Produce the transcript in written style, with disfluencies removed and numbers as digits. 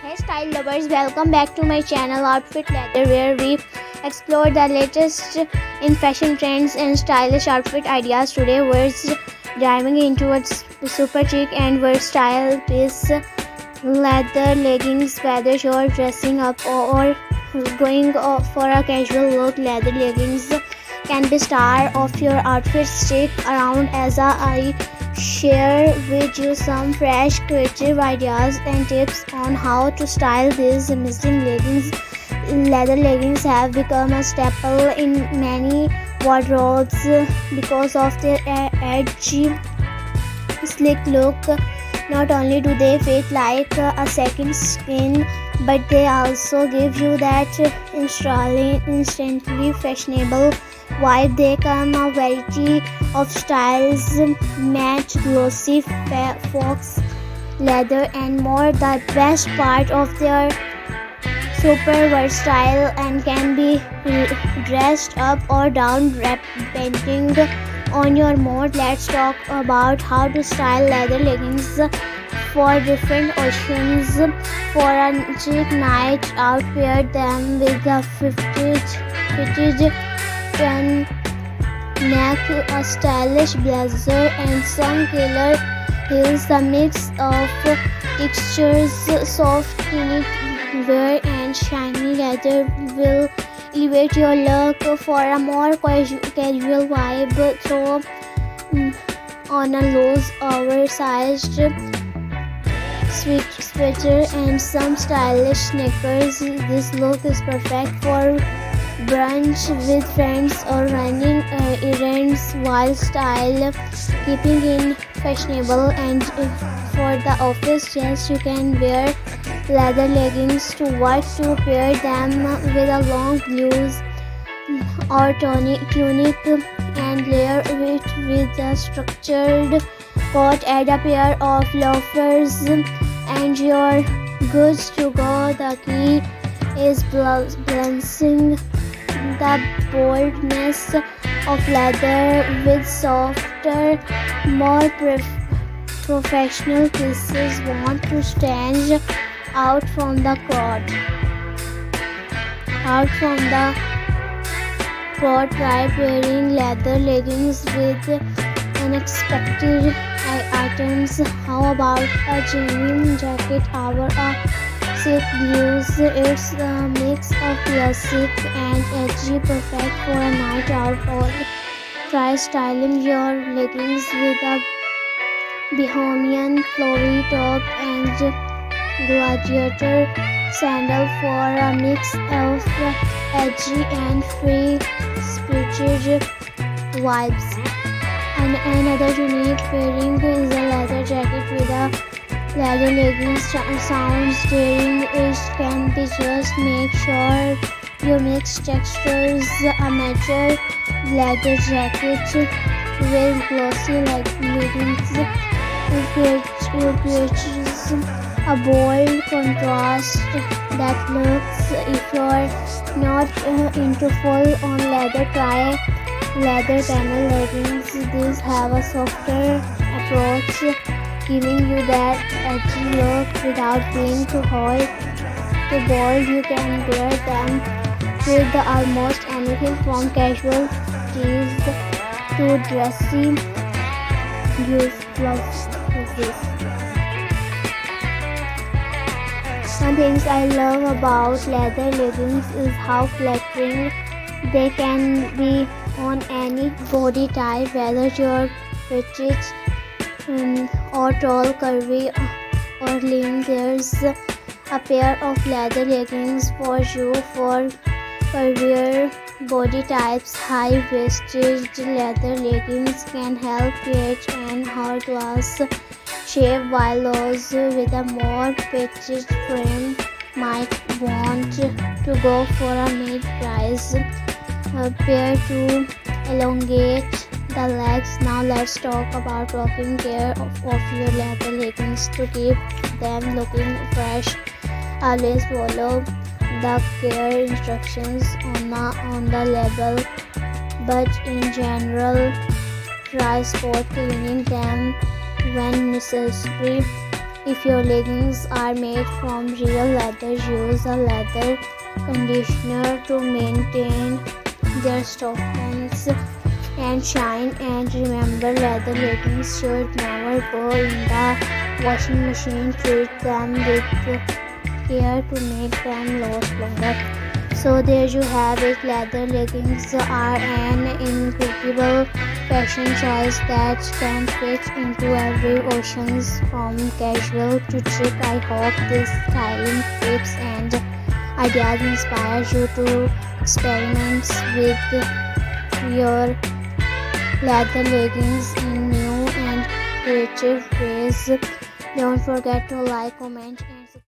Hey style lovers, welcome back to my channel Outfit Leather, where we explore the latest in fashion trends and stylish outfit ideas. Today we're diving into a super chic and versatile piece, leather leggings. Whether you're dressing up or going for a casual look, leather leggings can be star of your outfit. Stick around as I share with you some fresh creative ideas and tips on how to style these amazing leggings. Leather leggings have become a staple in many wardrobes because of their edgy, sleek look. Not only do they fit like a second skin, but they also give you that instantly fashionable vibe. They come a variety of styles, matte, glossy, fox leather and more. The best part of their super versatile and can be dressed up or down depending on your mood. Let's talk about how to style leather leggings for different occasions. For a chic night out, pair them with a fitted neck, a stylish blazer and some killer heels. The mix of textures, soft knitwear and shiny leather will elevate your look. For a more casual vibe, throw on a loose oversized sweater and some stylish sneakers. This look is perfect for brunch with friends or running errands while style keeping in fashionable. And for the office, yes, you can wear leather leggings to work, to pair them with a long blouse or tunic and layer it with a structured coat. Add a pair of loafers and you're good to go. The key is balancing the boldness of leather with softer, more professional pieces. Want to stand out from the crowd. Try pairing leather leggings with unexpected items. How about a genuine jacket or a silk blues? It's a mix of classic and edgy, perfect for a night out. Or try styling your leggings with a bohemian flowy top and gladiator sandal for a mix of edgy and free-spirited vibes. And another unique pairing is a leather jacket with a leather leggings. Sounds daring, it can be. Just make sure you mix textures. A mature leather jacket with glossy leggings creates a bold contrast that looks. If you're not into full-on leather, try leather panel leggings. These have a softer approach, giving you that edgy look without being too hot, too bold. You can wear them with almost anything from casual tees to dressy blouses. One thing I love about leather leggings is how flattering they can be on any body type, whether you're petite or tall, curvy or lean. There's a pair of leather leggings for you. For curvier body types, high-waisted leather leggings can help create an hourglass shape, while those with a more petite frame might want to go for a mid-price pair to elongate the legs. Now let's talk about taking care of your leather leggings to keep them looking fresh. Always follow the care instructions on the label, but in general, try spot cleaning them when necessary. If your leggings are made from real leather, use a leather conditioner to maintain their softness and shine. And remember, leather leggings should never go in the washing machine. Treat them with care to make them last longer. So there you have it. Leather leggings are an incredible fashion choice that can fit into every occasion, from casual to chic. I hope these styling tips and ideas inspire you to experiment with your leather leggings in new and creative ways. Don't forget to like, comment, and subscribe.